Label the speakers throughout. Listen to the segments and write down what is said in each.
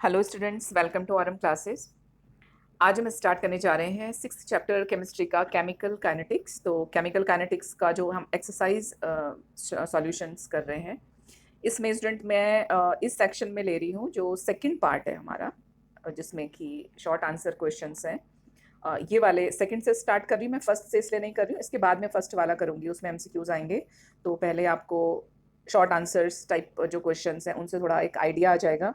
Speaker 1: Hello students, welcome to RM classes. आज हम start करने जा रहे हैं 6th चैप्टर केमिस्ट्री का केमिकल काइनेटिक्स। तो केमिकल काइनेटिक्स का जो हम एक्सरसाइज सॉल्यूशंस कर रहे हैं, इसमें स्टूडेंट मैं इस सेक्शन में ले रही हूँ जो सेकंड पार्ट है हमारा, जिसमें कि शॉर्ट आंसर क्वेश्चंस हैं। ये वाले सेकंड से स्टार्ट कर रही हूँ मैं, फर्स्ट से इसलिए नहीं कर रही हूँ, इसके बाद में फर्स्ट वाला करूँगी, उसमें एमसीक्यूज आएंगे। तो पहले आपको शॉर्ट आंसर्स टाइप जो क्वेश्चंस हैं उनसे थोड़ा एक आइडिया आ जाएगा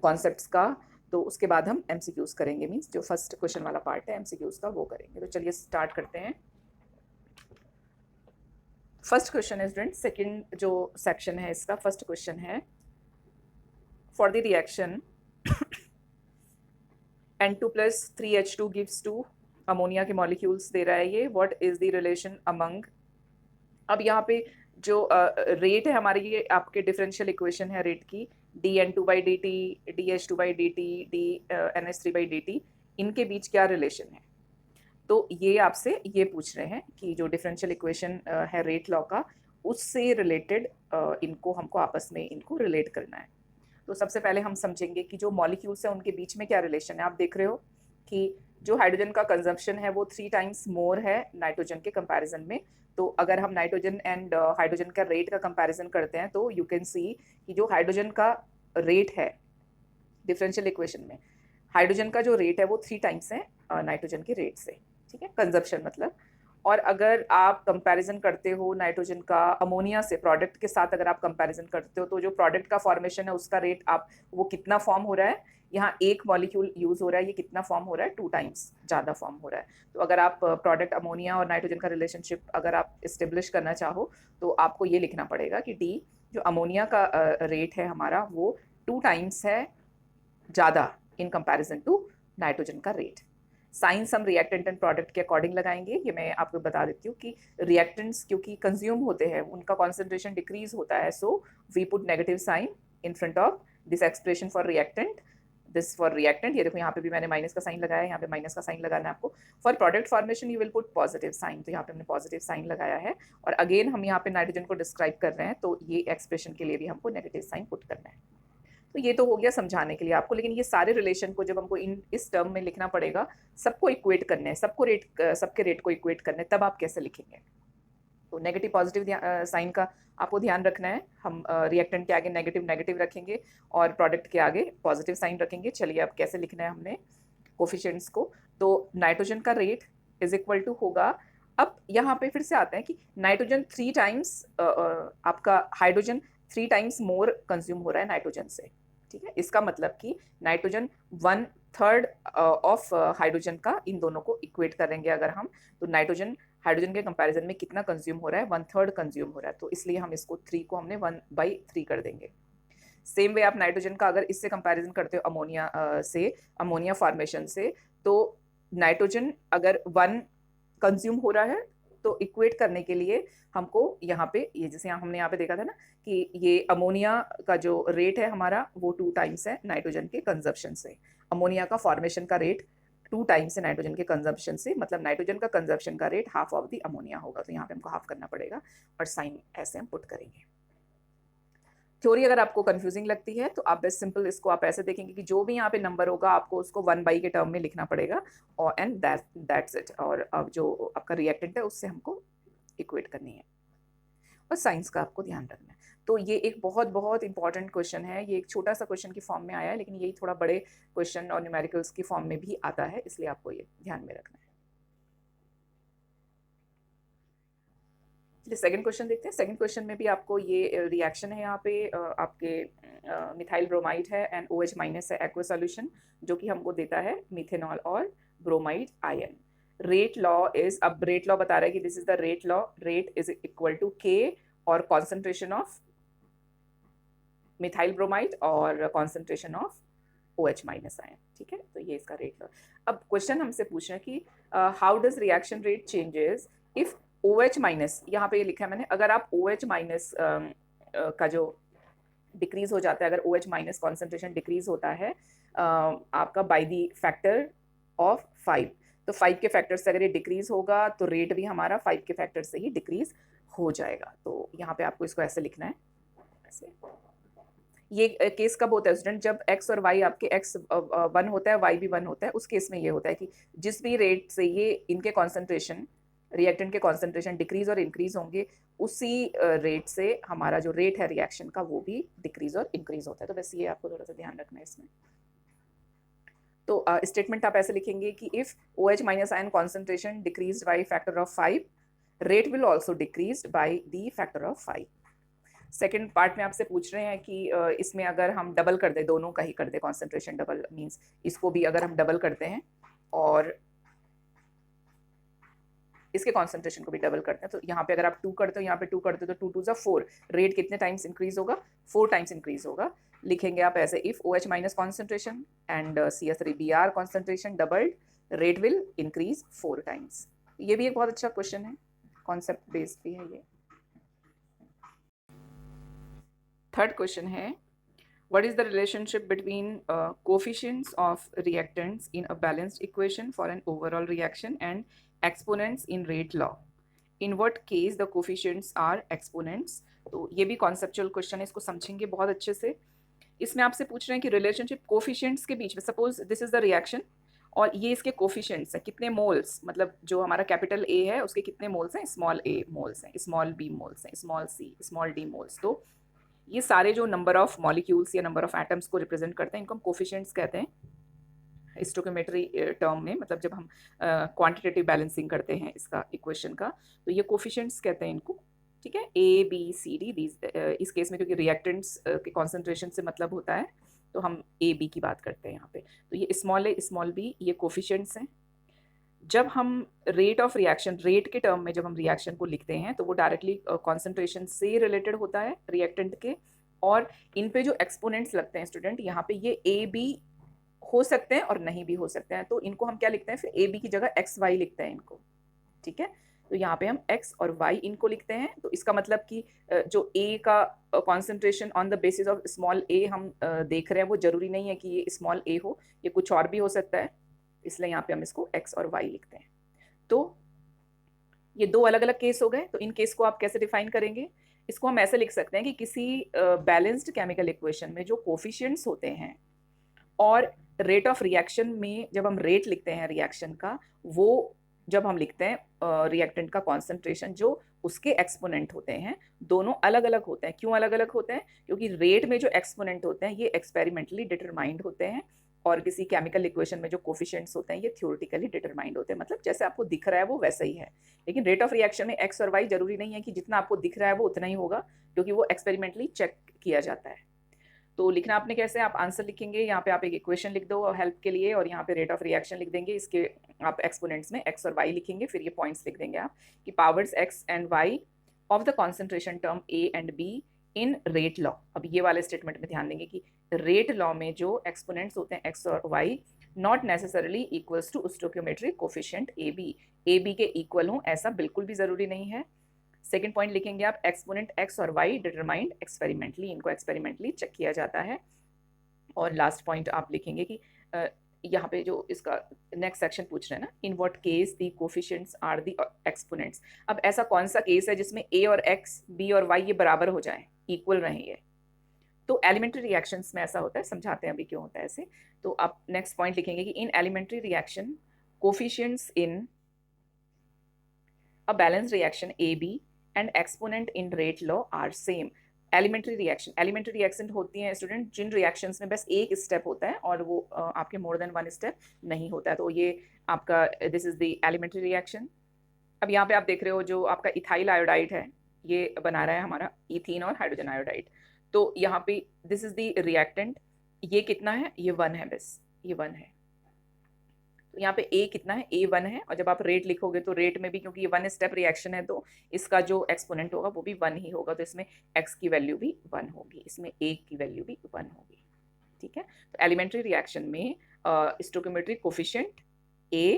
Speaker 1: कॉन्सेप्ट्स का। तो उसके बाद हम एमसीक्यूज करेंगे, मीन्स जो फर्स्ट क्वेश्चन वाला पार्ट है एमसीक्यूज का वो करेंगे। तो चलिए स्टार्ट करते हैं। फर्स्ट क्वेश्चन है स्टूडेंट, सेकंड जो सेक्शन है इसका फर्स्ट क्वेश्चन है, for the reaction N2 plus 3H2 gives 2 ammonia के मॉलिक्यूल्स दे रहा है ये। What is the relation among. अब यहाँ पे जो रेट है हमारी, ये आपके डिफरेंशियल इक्वेशन है रेट की, dN2/dt, dH2/dt, dNH3/dt, इनके बीच क्या रिलेशन है। तो ये आपसे ये पूछ रहे हैं कि जो डिफरेंशियल इक्वेशन है रेट लॉ का, उससे रिलेटेड इनको हमको आपस में इनको रिलेट करना है। तो सबसे पहले हम समझेंगे कि जो मॉलिक्यूल्स हैं उनके बीच में क्या रिलेशन है। आप देख रहे हो कि जो हाइड्रोजन का कंजम्पशन है वो 3 टाइम्स मोर है नाइट्रोजन के कंपैरिजन में। तो अगर हम नाइट्रोजन एंड हाइड्रोजन का रेट का कंपैरिजन करते हैं तो यू कैन सी कि जो हाइड्रोजन का रेट है डिफरेंशियल इक्वेशन में, हाइड्रोजन का जो रेट है वो 3 टाइम्स है नाइट्रोजन के रेट से, ठीक है, कंजम्पशन मतलब। और अगर आप कंपैरिजन करते हो नाइट्रोजन का अमोनिया से, प्रोडक्ट के साथ अगर आप कंपैरिजन करते हो, तो जो प्रोडक्ट का फॉर्मेशन है उसका रेट आप वो कितना फॉर्म हो रहा है, यहाँ एक मॉलिक्यूल यूज हो रहा है, ये कितना फॉर्म हो रहा है, 2 टाइम्स ज़्यादा फॉर्म हो रहा है। तो अगर आप प्रोडक्ट अमोनिया और नाइट्रोजन का रिलेशनशिप अगर आप इस्टेब्लिश करना चाहो तो आपको ये लिखना पड़ेगा कि डी जो अमोनिया का रेट है हमारा वो 2 टाइम्स है ज़्यादा इन कंपैरिजन टू नाइट्रोजन का रेट। साइंस हम रिएक्टेंट एंड प्रोडक्ट के अकॉर्डिंग लगाएंगे। ये मैं आपको बता देती हूँ कि रिएक्टेंट्स क्योंकि कंज्यूम होते हैं उनका कॉन्सेंट्रेशन डिक्रीज होता है, so we put negative sign in front of this expression for reactant, this for reactant. ये देखो यहाँ पे भी मैंने माइनस का साइन लगाया है, यहाँ पे माइनस का साइन लगाना है आपको। For product formation you will put positive sign, तो यहाँ पे हमने पॉजिटिव साइन लगाया है। और अगेन हम यहाँ पे नाइट्रोजन को डिस्क्राइब कर रहे हैं तो ये एक्सप्रेशन के लिए भी हमको नेगेटिव साइन पुट करना है। तो ये तो हो गया समझाने के लिए आपको, लेकिन ये सारे रिलेशन को जब हमको इस टर्म में लिखना पड़ेगा, सबको इक्वेट करने हैं, सबके रेट को इक्वेट करने हैं, तब आप कैसे लिखेंगे। तो नेगेटिव पॉजिटिव साइन का आपको ध्यान रखना है। हम रिएक्टेंट के आगे नेगेटिव नेगेटिव रखेंगे और प्रोडक्ट के आगे पॉजिटिव साइन रखेंगे। चलिए अब कैसे लिखना है हमने कोफिशिएंट्स को। तो नाइट्रोजन का रेट इज इक्वल टू होगा, अब यहाँ पे फिर से आता है कि नाइट्रोजन 3 टाइम्स आपका हाइड्रोजन 3 टाइम्स मोर कंज्यूम हो रहा है नाइट्रोजन से, ठीक है। इसका मतलब कि नाइट्रोजन 1/3 ऑफ हाइड्रोजन का, इन दोनों को इक्वेट करेंगे अगर हम, तो नाइट्रोजन हाइड्रोजन के कंपैरिजन में कितना कंज्यूम हो रहा है, 1/3 कंज्यूम हो रहा है। तो इसलिए हम इसको 3 को हमने 1/3 कर देंगे। सेम वे आप नाइट्रोजन का अगर इससे कंपैरिजन करते हो अमोनिया से, अमोनिया फॉर्मेशन से, तो नाइट्रोजन अगर 1 कंज्यूम हो रहा है तो इक्वेट करने के लिए हमको यहाँ पे ये जैसे हमने यहाँ पे देखा था ना कि ये अमोनिया का जो रेट है हमारा वो 2 टाइम्स है नाइट्रोजन के कंजप्शन से। अमोनिया का फॉर्मेशन का रेट 2 टाइम्स है नाइट्रोजन के कंजप्शन से, मतलब नाइट्रोजन का कंजप्शन का rate half of the ammonia होगा। तो यहाँ पे हमको हाफ करना पड़ेगा और साइन ऐसे हम पुट करेंगे। थ्योरी अगर आपको कंफ्यूजिंग लगती है तो आप बस सिंपल इसको आप ऐसे देखेंगे कि जो भी यहाँ पे नंबर होगा आपको उसको 1/, के टर्म में लिखना पड़ेगा, और एंड दैट्स इट। और अब जो आपका रिएक्टेंट है उससे हमको इक्वेट करनी है, और साइंस का आपको ध्यान रखना है। तो ये एक बहुत बहुत इंपॉर्टेंट क्वेश्चन है। ये एक छोटा सा क्वेश्चन की फॉर्म में आया है, लेकिन यही थोड़ा बड़े क्वेश्चन और न्यूमेरिकल्स की फॉर्म में भी आता है, इसलिए आपको ये ध्यान में रखना है। चलिए सेकंड क्वेश्चन देखते हैं। सेकंड क्वेश्चन में भी आपको ये रिएक्शन है, यहाँ पे आपके मिथाइल ब्रोमाइड है एंड OH माइनस है एक्वा सॉल्यूशन, जो कि हमको देता है मिथेनॉल और bromide ion. Rate law is, अब रेट लॉ बता रहा है कि this is the rate law, rate is equal to K और कॉन्सेंट्रेशन ऑफ मिथाइल ब्रोमाइड और concentration of OH minus ion, ठीक है। तो ये इसका रेट लॉ। अब क्वेश्चन हमसे पूछ रहे हैं कि how does reaction rate changes if OH minus, यहाँ पे ये लिखा है मैंने, अगर आप OH माइनस का जो डिक्रीज हो जाता है, अगर OH माइनस कॉन्सेंट्रेशन डिक्रीज होता है आपका बाय द फैक्टर ऑफ 5, तो 5 के फैक्टर से अगर ये डिक्रीज होगा तो रेट भी हमारा 5 के फैक्टर से ही डिक्रीज हो जाएगा। तो यहाँ पे आपको इसको ऐसे लिखना है, ऐसे। ये केस कब होता है स्टूडेंट, जब x और y आपके x 1 होता है, y भी 1 होता है, उस केस में ये होता है कि जिस भी रेट से ये इनके कॉन्सेंट्रेशन, रिएक्टेंट के कॉन्सेंट्रेशन डिक्रीज और इंक्रीज होंगे, उसी रेट से हमारा जो रेट है रिएक्शन का वो भी डिक्रीज और इंक्रीज होता है। तो बस ये आपको थोड़ा सा ध्यान रखना है इसमें। तो स्टेटमेंट आप ऐसे लिखेंगे कि if OH minus ion concentration decrease by factor of 5, rate will also decrease by the factor of 5। Second part में आपसे पूछ रहे हैं कि इसमें अगर हम डबल कर दें, दोनों का ही कर दें, कॉन्सेंट्रेशन डबल मीन्स इसको भी अगर हम डबल करते हैं और इसके कॉन्सेंट्रेशन को भी डबल करते हैं, तो यहाँ पे अगर आप 2 करते हो, यहाँ पे 2 करते हो, तो 2 2 ज़ा 4, रेट कितने टाइम्स इंक्रीज होगा, 4 टाइम्स इंक्रीज होगा। लिखेंगे आप ऐसे, if OH minus concentration and CH3Br concentration doubled, rate will increase 4 times. ये भी एक बहुत अच्छा क्वेश्चन है, कॉन्सेप्ट बेस्ड भी है ये। थर्ड क्वेश्चन है, what is the relationship between coefficients of reactants in a balanced equation for an overall reaction and exponents in rate law? In what case the coefficients are exponents? तो ये भी conceptual question है, इसको समझेंगे बहुत अच्छे से। इसमें आपसे पूछ रहे हैं कि relationship coefficients के बीच में, suppose this is the reaction और ये इसके कोफिशिएंट्स हैं, कितने मोल्स, मतलब जो हमारा कैपिटल A है उसके कितने मोल्स हैं, स्मॉल a मोल्स हैं, स्मॉल b मोल्स हैं, small c, small d moles. तो ये सारे जो नंबर ऑफ मॉलिक्यूल्स या नंबर ऑफ एटम्स को रिप्रेजेंट करते हैं, इनको हम कोफिशिएंट्स कहते हैं स्टोइकियोमेट्री टर्म में। मतलब जब हम क्वांटिटेटिव बैलेंसिंग करते हैं इसका इक्वेशन का, तो ये कोफिशिएंट्स कहते हैं इनको, ठीक है। A B C D इस केस में क्योंकि रिएक्टेंट्स के कॉन्सेंट्रेशन से मतलब होता है, तो हम A B की बात करते हैं यहाँ पे। तो ये स्मॉल a स्मॉल b ये कोफिशिएंट्स हैं। जब हम रेट ऑफ रिएक्शन, रेट के टर्म में जब हम रिएक्शन को लिखते हैं, तो वो डायरेक्टली कॉन्सेंट्रेशन से रिलेटेड होता है रिएक्टेंट के, और इन पे जो एक्सपोनेंट्स लगते हैं स्टूडेंट, यहाँ पे ये ए बी हो सकते हैं और नहीं भी हो सकते हैं, तो इनको हम क्या लिखते हैं, फिर ए बी की जगह एक्स वाई लिखते हैं इनको, ठीक है। तो यहाँ पे हम x और y इनको लिखते हैं। तो इसका मतलब कि जो a का concentration on the basis of small a हम देख रहे हैं, वो जरूरी नहीं है कि ये स्मॉल a हो, ये कुछ और भी हो सकता है, इसलिए यहाँ पे हम इसको x और y लिखते हैं। तो ये दो अलग अलग केस हो गए। तो इन केस को आप कैसे डिफाइन करेंगे, इसको हम ऐसे लिख सकते हैं कि किसी बैलेंस्ड केमिकल इक्वेशन में जो कोफिशिएंट्स होते हैं और रेट ऑफ रिएक्शन में जब हम रेट लिखते हैं रिएक्शन का, वो जब हम लिखते हैं रिएक्टेंट का कॉन्सेंट्रेशन जो उसके एक्सपोनेंट होते हैं, दोनों अलग अलग होते हैं। क्यों अलग अलग होते हैं, क्योंकि रेट में जो एक्सपोनेंट होते हैं ये एक्सपेरिमेंटली डिटरमाइंड होते हैं, और किसी केमिकल इक्वेशन में जो कोफिशिएंट्स होते हैं ये थ्योरेटिकली डिटरमाइंड होते हैं। मतलब जैसे आपको दिख रहा है वो वैसा ही है, लेकिन रेट ऑफ रिएक्शन में एक्स और वाई जरूरी नहीं है कि जितना आपको दिख रहा है वो उतना ही होगा, क्योंकि वो एक्सपेरिमेंटली चेक किया जाता है। तो लिखना आपने कैसे, आप आंसर लिखेंगे, यहाँ पे आप एक इक्वेशन लिख दो हेल्प के लिए, और यहाँ पे रेट ऑफ रिएक्शन लिख देंगे, इसके आप एक्सपोनेंट्स में एक्स और वाई लिखेंगे, फिर ये पॉइंट्स लिख देंगे आप कि powers x and y of the concentration term a and b in rate law. अब ये वाले स्टेटमेंट में ध्यान देंगे कि रेट लॉ में जो एक्सपोनेंट्स होते हैं एक्स और y not necessarily equals to stoichiometric coefficient a b के इक्वल हों, ऐसा बिल्कुल भी जरूरी नहीं है। सेकेंड पॉइंट लिखेंगे आप, एक्सपोनेंट एक्स और वाई डिटरमाइंड एक्सपेरिमेंटली, इनको एक्सपेरिमेंटली चेक किया जाता है। और लास्ट पॉइंट आप लिखेंगे कि यहाँ पे जो इसका नेक्स्ट सेक्शन पूछ रहे हैं ना, in what case the coefficients are the exponents. अब ऐसा कौन सा केस है जिसमें ए और एक्स, बी और वाई ये बराबर हो जाए, इक्वल रहें ये। तो एलिमेंट्री रिएक्शंस में ऐसा होता है, समझाते हैं अभी क्यों होता है ऐसे। तो आप नेक्स्ट पॉइंट लिखेंगे कि in elementary reaction coefficients in a balanced reaction AB and exponent in rate law are same. Elementary reaction होती हैं स्टूडेंट जिन रिएक्शंस में बस एक स्टेप होता है और वो आपके मोर देन वन स्टेप नहीं होता है, तो ये आपका this is the elementary reaction. अब यहाँ पे आप देख रहे हो जो आपका इथाइल आयोडाइड है, ये बना रहा है हमारा इथीन और हाइड्रोजन आयोडाइड। तो यहाँ पे दिस इज द रिएक्टेंट, ये कितना है, ये 1 है, बस ये 1 है। तो यहाँ पे A कितना है, A 1 है, और जब आप रेट लिखोगे तो रेट में भी क्योंकि ये 1 स्टेप रिएक्शन है तो इसका जो एक्सपोनेंट होगा वो भी 1 ही होगा, तो इसमें x की वैल्यू भी 1 होगी, इसमें A की वैल्यू भी 1 होगी, ठीक है। तो एलिमेंट्री रिएक्शन में स्टोइकियोमेट्रिक कोफिशिएंट A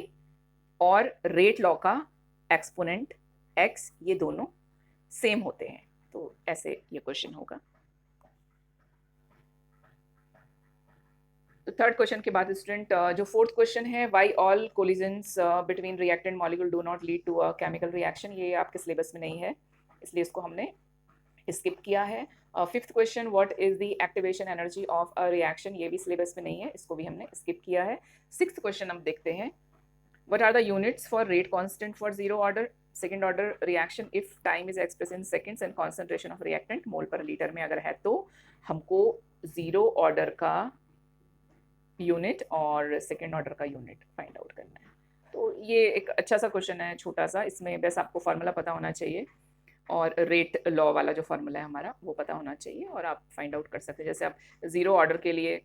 Speaker 1: और रेट लॉ का एक्सपोनेंट x ये दोनों सेम होते हैं। तो ऐसे ये क्वेश्चन होगा। तो थर्ड क्वेश्चन के बाद स्टूडेंट जो फोर्थ क्वेश्चन है, why all collisions between reactant molecule do not lead to a chemical reaction, ये आपके सिलेबस में नहीं है, इसलिए इसको हमने स्किप किया है। Fifth question, what is the activation energy of a reaction, ये भी सिलेबस में नहीं है, इसको भी हमने स्किप किया है। सिक्स्थ क्वेश्चन हम देखते हैं, what are the units for rate constant for zero order second order reaction if time is express in seconds and concentration of reactant mole per litre में अगर है तो हमको जीरो ऑर्डर का यूनिट और सेकेंड ऑर्डर का unit find out करना है। तो ये एक अच्छा सा क्वेश्चन है, छोटा सा, इसमें बस आपको फार्मूला पता होना चाहिए और रेट लॉ वाला जो फार्मूला है हमारा वो पता होना चाहिए और आप फाइंड आउट कर सकते हैं। जैसे आप जीरो ऑर्डर के लिए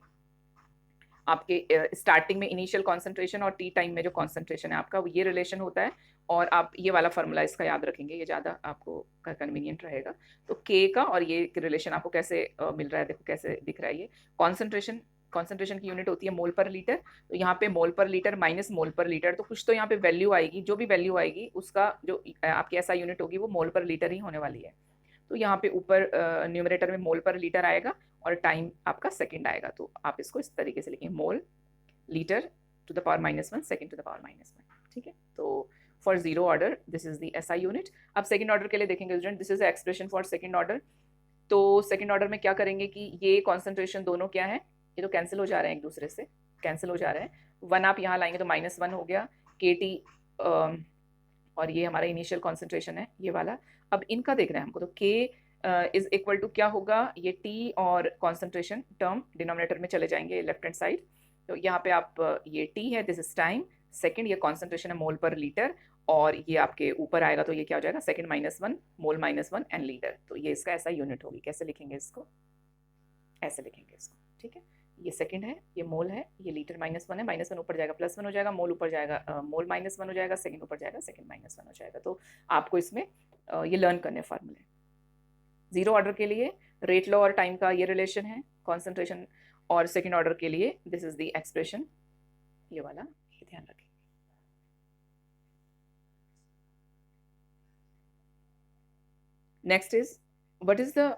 Speaker 1: आपके स्टार्टिंग में इनिशियल कॉन्सेंट्रेशन और टी टाइम में जो कॉन्सेंट्रेशन है आपका ये रिलेशन होता है और आप ये वाला फार्मूला इसका याद रखेंगे, ये ज़्यादा आपको कन्वीनियंट रहेगा। तो के का और ये रिलेशन आपको कैसे मिल रहा है, देखो कैसे दिख रहा है। ये कॉन्सेंट्रेशन की यूनिट होती है मोल पर लीटर, तो यहाँ पे मोल पर लीटर माइनस मोल पर लीटर, तो कुछ तो यहाँ पे वैल्यू आएगी, जो भी वैल्यू आएगी उसका जो आपकी ऐसा यूनिट होगी वो मोल पर लीटर ही होने वाली है। तो यहाँ पे ऊपर न्यूमरेटर में मोल पर लीटर आएगा और टाइम आपका सेकंड आएगा, तो आप इसको इस तरीके से लिखेंगे, mole litre to the power -1 second to the power -1, ठीक है। तो for zero order this is the SI unit. अब सेकंड ऑर्डर के लिए देखेंगे student, this is expression for second order. तो सेकंड ऑर्डर में क्या करेंगे कि ये कॉन्सेंट्रेशन दोनों क्या है, ये तो कैंसिल हो जा रहे हैं, एक दूसरे से कैंसिल हो जा रहे हैं। वन आप यहाँ लाएंगे तो -1 हो गया के टी, और ये हमारा इनिशियल कॉन्सेंट्रेशन है ये वाला। अब इनका देखना है हमको, तो के इज इक्वल टू क्या होगा, ये टी और कॉन्सेंट्रेशन टर्म डिनोमिनेटर में चले जाएंगे लेफ्ट हैंड साइड। तो यहाँ पे आप ये टी है, दिस इज टाइम, सेकंड ये कॉन्सेंट्रेशन है मोल पर लीटर, और ये आपके ऊपर आएगा तो ये क्या हो जाएगा, सेकंड -1 मोल -1 एंड लीटर। तो ये इसका ऐसा यूनिट होगी। कैसे लिखेंगे इसको, ऐसे लिखेंगे इसको, ठीक है। ये सेकंड है, ये मोल है, ये लीटर -1 है, -1 ऊपर जाएगा +1 हो जाएगा, मोल ऊपर जाएगा मोल -1 हो जाएगा, सेकंड ऊपर जाएगा सेकंड -1 हो जाएगा। तो आपको इसमें ये लर्न करने फार्मूले। जीरो ऑर्डर के लिए रेट लॉ और टाइम का ये रिलेशन है, कॉन्सेंट्रेशन और सेकंड ऑर्डर के लिए दिस इज द एक्सप्रेशन, ये वाला, ये ध्यान रखें। Next is what is the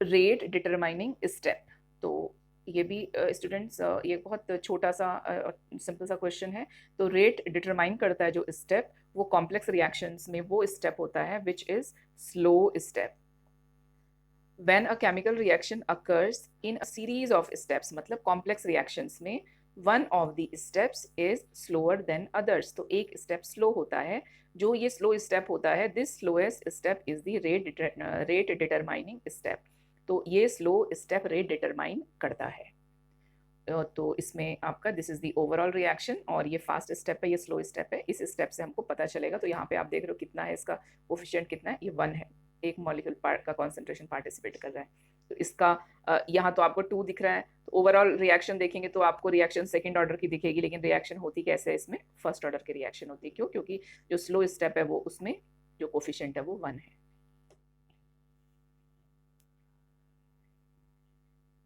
Speaker 1: rate determining step. तो ये भी स्टूडेंट्स ये बहुत छोटा सा सिंपल सा क्वेश्चन है। तो रेट डिटरमाइन करता है जो स्टेप, वो कॉम्प्लेक्स रिएक्शंस में वो स्टेप होता है which is slow step. When a chemical reaction occurs in a series of steps, मतलब कॉम्प्लेक्स रिएक्शंस में one of the steps is slower than others. तो एक स्टेप स्लो होता है, जो ये स्लो स्टेप होता है, this slowest step is the rate determining step. तो ये स्लो स्टेप रेट डिटरमाइन करता है। तो इसमें आपका this is the overall reaction और ये फास्ट स्टेप है, ये स्लो स्टेप है। इस स्टेप से हमको पता चलेगा। तो यहाँ पे आप देख रहे हो कितना है इसका कोफिशिएंट, कितना है, ये 1 है, एक मॉलिक्यूल पार्ट का कॉन्सेंट्रेशन पार्टिसिपेट कर रहा है। तो इसका यहाँ तो आपको 2 दिख रहा है। तो ओवरऑल रिएक्शन देखेंगे तो आपको रिएक्शन सेकंड ऑर्डर की दिखेगी, लेकिन रिएक्शन होती कैसे है इसमें, फर्स्ट ऑर्डर की रिएक्शन होती है। क्यों, क्योंकि जो स्लो स्टेप है वो उसमें जो कोफिशिएंट है वो 1 है।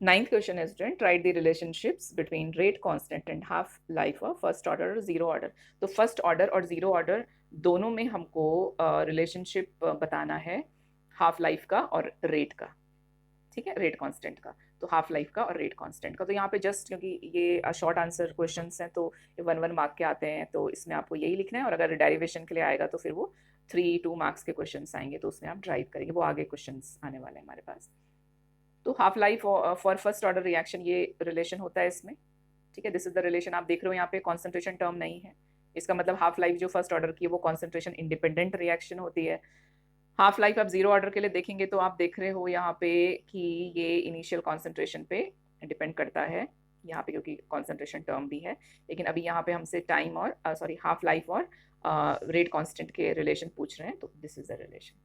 Speaker 1: Ninth question is, student, write the relationships between rate constant and half life of first order और zero order। तो फर्स्ट ऑर्डर और जीरो ऑर्डर दोनों में हमको रिलेशनशिप बताना है हाफ लाइफ का और रेट का, ठीक है, रेट कांस्टेंट का। तो हाफ लाइफ का और रेट कांस्टेंट का। तो यहाँ पे जस्ट क्योंकि ये शॉर्ट आंसर क्वेश्चंस हैं तो ये 1 मार्क के आते हैं, तो इसमें आपको यही लिखना है। और अगर डेरिवेशन के लिए आएगा तो फिर वो 3-2 मार्क्स के क्वेश्चंस आएंगे, तो उसमें आप ड्राइव करेंगे, वो आगे क्वेश्चंस आने वाले हैं हमारे पास। तो half life for first order reaction ये रिलेशन होता है इसमें, ठीक है। This is the relation. आप देख रहे हो यहाँ पे कॉन्सेंट्रेशन टर्म नहीं है, इसका मतलब हाफ लाइफ जो फर्स्ट ऑर्डर की है वो कॉन्सेंट्रेशन इंडिपेंडेंट रिएक्शन होती है। हाफ लाइफ आप जीरो ऑर्डर के लिए देखेंगे तो आप देख रहे हो यहाँ पे कि ये इनिशियल कॉन्सेंट्रेशन पे डिपेंड करता है यहाँ पे, क्योंकि कॉन्सेंट्रेशन टर्म भी है। लेकिन अभी यहाँ पे हमसे टाइम और सॉरी हाफ लाइफ और रेट कांस्टेंट के रिलेशन पूछ रहे हैं, तो दिस इज द रिलेशन।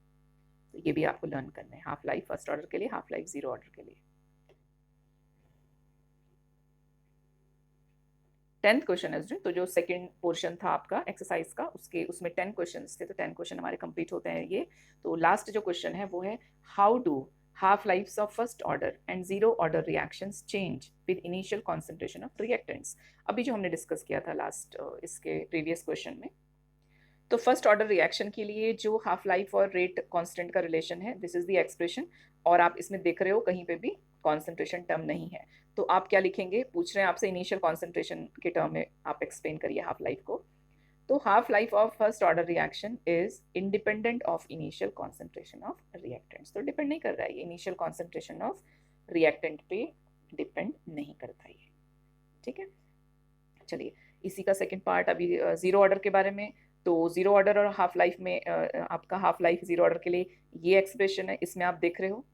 Speaker 1: तो ये भी आपको लर्न करना है, हाफ लाइफ फर्स्ट ऑर्डर के लिए, हाफ लाइफ जीरो ऑर्डर के लिए। 10th क्वेश्चन है, तो जो सेकंड पोर्शन था आपका एक्सरसाइज का उसमें 10 क्वेश्चंस थे, तो 10 क्वेश्चन हमारे कंप्लीट होते हैं ये। तो लास्ट जो क्वेश्चन है वो है, how do half lives of first order and zero order reactions change with initial concentration of reactants। अभी जो हमने डिस्कस किया था लास्ट इसके प्रीवियस क्वेश्चन में। तो फर्स्ट ऑर्डर रिएक्शन के लिए जो हाफ लाइफ और रेट कांस्टेंट का रिलेशन है, दिस इज द एक्सप्रेशन। और आप इसमें देख रहे हो कहीं पे भी कॉन्सेंट्रेशन टर्म नहीं है, तो आप क्या लिखेंगे, पूछ रहे हैं आपसे इनिशियल कॉन्सेंट्रेशन के टर्म में आप एक्सप्लेन करिए हाफ लाइफ को। तो half life of first order reaction is independent of initial concentration of reactants. तो डिपेंड नहीं कर रहा है, इनिशियल कॉन्सेंट्रेशन ऑफ रिएक्टेंट पे डिपेंड नहीं करता ये। ठीक है, चलिए इसी का सेकंड पार्ट अभी जीरो ऑर्डर के बारे में। तो जीरो ऑर्डर और हाफ लाइफ में आपका हाफ लाइफ जीरो ऑर्डर के लिए ये एक्सप्रेशन है, इसमें आप देख रहे हो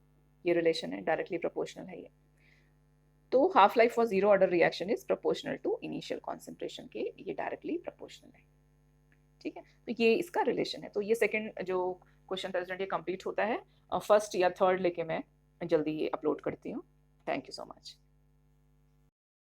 Speaker 1: ये रिलेशन है, डायरेक्टली प्रोपोर्शनल है ये। तो half life for zero order reaction is proportional to initial concentration के, ये डायरेक्टली प्रोपोर्शनल है। ठीक है, तो ये इसका रिलेशन है। तो ये सेकंड जो क्वेश्चन था ये कंप्लीट होता है। फर्स्ट या थर्ड लेके मैं जल्दी ये अपलोड करती हूँ। Thank you so much.